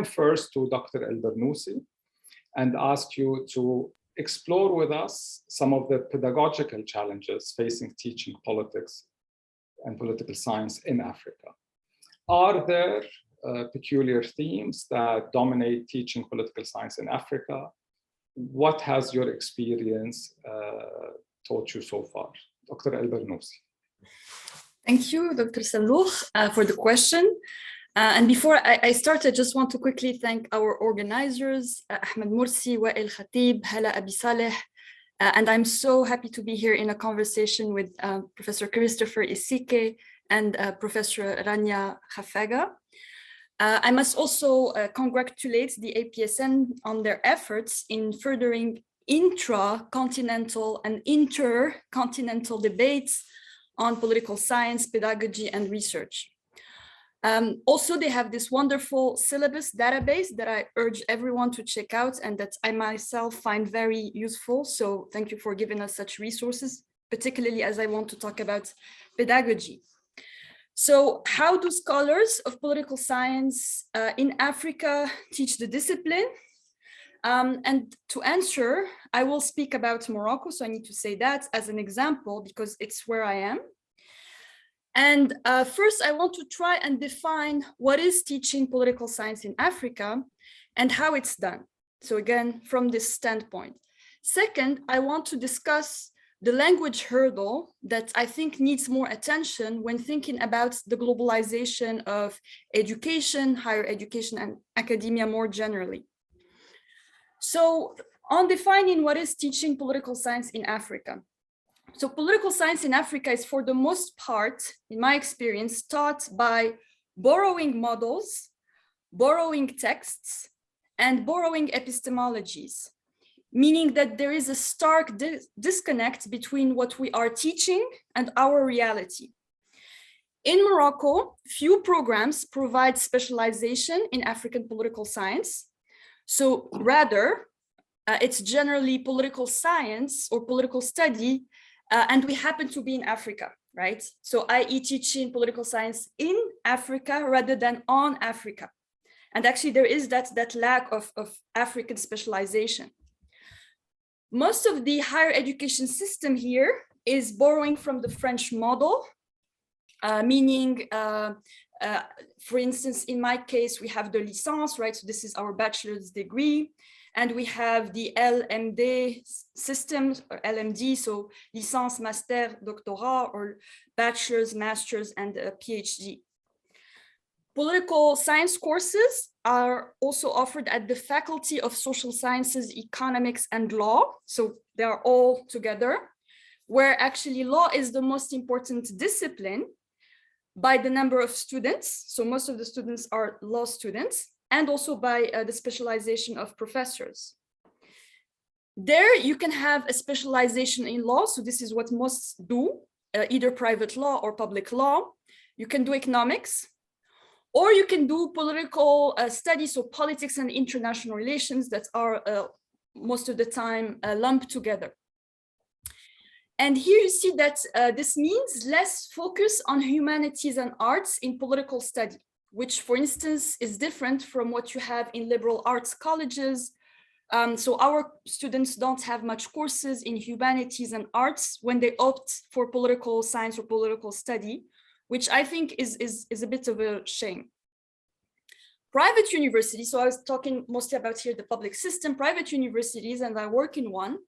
first to Dr. El-Bernousi and ask you to explore with us some of the pedagogical challenges facing teaching politics and political science in Africa. Are there peculiar themes that dominate teaching political science in Africa? What has your experience taught you so far? Dr. El-Bernousi. Thank you, Dr. Sallouh, for the question. And before I start, I just want to quickly thank our organizers, Ahmed Mursi, Wael Khatib, Hala Abi Saleh, and I'm so happy to be here in a conversation with Professor Christopher Isike and Professor Rania Khafaga. I must also congratulate the APSN on their efforts in furthering intra-continental and intercontinental debates on political science, pedagogy, and research. Also, they have this wonderful syllabus database that I urge everyone to check out and that I myself find very useful. So thank you for giving us such resources, particularly as I want to talk about pedagogy. So how do scholars of political science in Africa teach the discipline? And to answer, I will speak about Morocco. So I need to say that as an example, because it's where I am. And first, I want to try and define what is teaching political science in Africa and how it's done. So again, from this standpoint. Second, I want to discuss the language hurdle that I think needs more attention when thinking about the globalization of education, higher education, and academia more generally. So on defining what is teaching political science in Africa. So political science in Africa is for the most part, in my experience, taught by borrowing models, borrowing texts, and borrowing epistemologies, meaning that there is a stark disconnect between what we are teaching and our reality. In Morocco, few programs provide specialization in African political science. So rather, it's generally political science or political study, and we happen to be in Africa, right? So i.e. teaching political science in Africa rather than on Africa. And actually there is that lack of African specialization. Most of the higher education system here is borrowing from the French model, meaning, for instance, in my case, we have the licence, right? So this is our bachelor's degree. And we have the LMD system, or LMD, so licence, master, doctorat, or bachelor's, master's, and a PhD. Political science courses are also offered at the Faculty of Social Sciences, Economics, and Law. So they are all together, where actually law is the most important discipline by the number of students. So most of the students are law students, and also by the specialization of professors. There you can have a specialization in law. So this is what most do, either private law or public law. You can do economics, or you can do political studies, so politics and international relations that are most of the time lumped together. And here you see that this means less focus on humanities and arts in political study, which, for instance, is different from what you have in liberal arts colleges. So our students don't have much courses in humanities and arts when they opt for political science or political study, which I think is a bit of a shame. Private universities, so I was talking mostly about here the public system, private universities, and I work in one,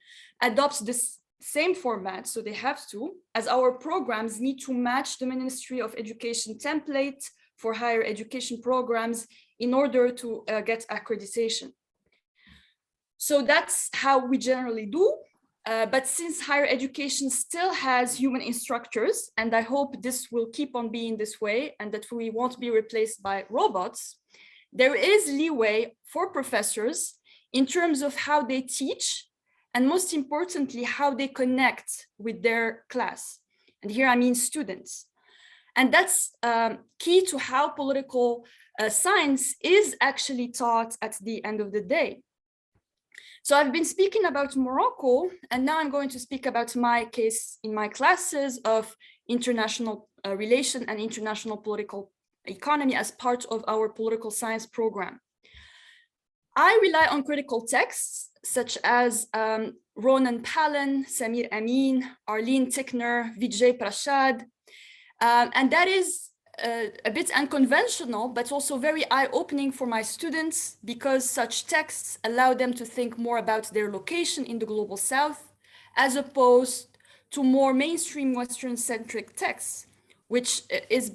adopts this same format, so they have to, as our programs need to match the Ministry of Education template for higher education programs in order to get accreditation. So that's how we generally do. But since higher education still has human instructors, and I hope this will keep on being this way and that we won't be replaced by robots, there is leeway for professors in terms of how they teach, and most importantly, how they connect with their class. And here I mean students. And that's key to how political science is actually taught at the end of the day. So I've been speaking about Morocco, and now I'm going to speak about my case in my classes of international relation and international political economy as part of our political science program. I rely on critical texts such as Ronan Palin, Samir Amin, Arlene Tickner, Vijay Prashad, and that is a bit unconventional, but also very eye-opening for my students because such texts allow them to think more about their location in the global South, as opposed to more mainstream Western-centric texts, which is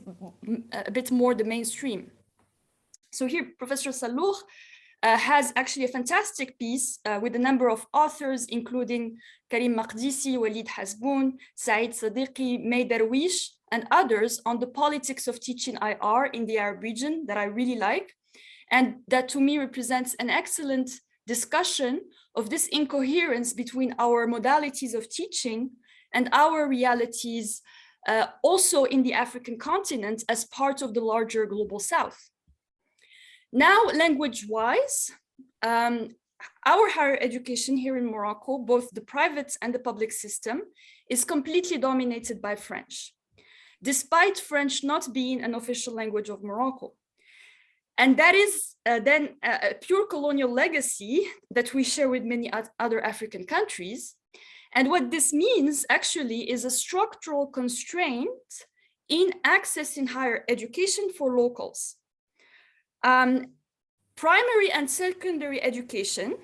a bit more the mainstream. So here, Professor Salloukh has actually a fantastic piece with a number of authors, including Karim Maqdisi, Walid Hasboun, Saeed Sadiqi, May Darwish, and others on the politics of teaching IR in the Arab region that I really like. And that to me represents an excellent discussion of this incoherence between our modalities of teaching and our realities also in the African continent as part of the larger global South. Now, language-wise, our higher education here in Morocco, both the private and the public system, is completely dominated by French, despite French not being an official language of Morocco. And that is then a pure colonial legacy that we share with many other African countries. And what this means actually is a structural constraint in accessing higher education for locals. Primary and secondary education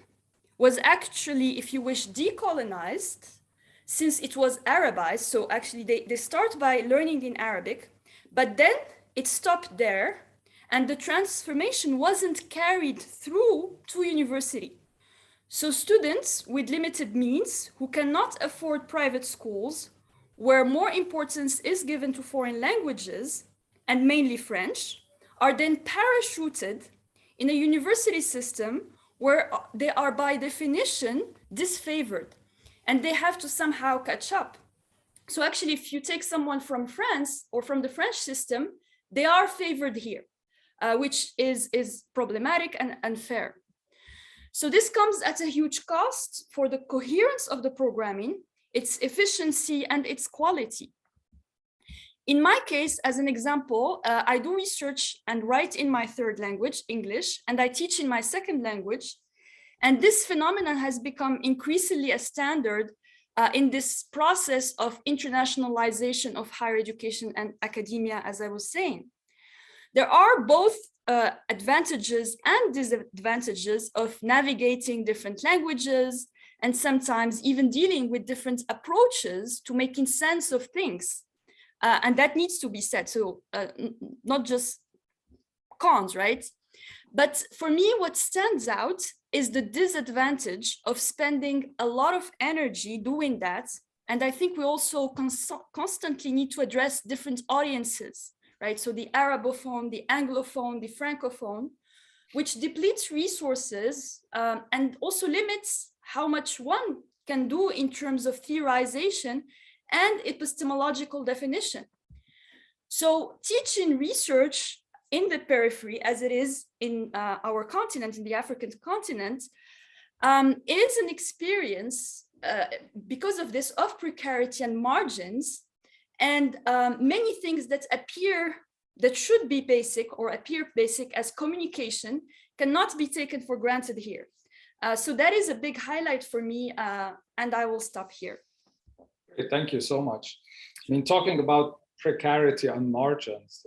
was actually, if you wish, decolonized since it was Arabized. So actually they start by learning in Arabic, but then it stopped there and the transformation wasn't carried through to university. So students with limited means who cannot afford private schools, where more importance is given to foreign languages and mainly French, are then parachuted in a university system where they are by definition disfavored and they have to somehow catch up. So actually, if you take someone from France or from the French system, they are favored here, which is problematic and unfair. So this comes at a huge cost for the coherence of the programming, its efficiency and its quality. In my case, as an example, I do research and write in my third language, English, and I teach in my second language. And this phenomenon has become increasingly a standard in this process of internationalization of higher education and academia, as I was saying. There are both advantages and disadvantages of navigating different languages and sometimes even dealing with different approaches to making sense of things. And that needs to be said. So not just cons, right? But for me, what stands out is the disadvantage of spending a lot of energy doing that. And I think we also constantly need to address different audiences, right? So the Arabophone, the Anglophone, the Francophone, which depletes resources and also limits how much one can do in terms of theorization and epistemological definition. So teaching research in the periphery, as it is in our continent, in the African continent, is an experience because of this of precarity and margins, and many things that should be basic or appear basic as communication cannot be taken for granted here. So that is a big highlight for me, and I will stop here. Thank you so much. I mean, talking about precarity and margins,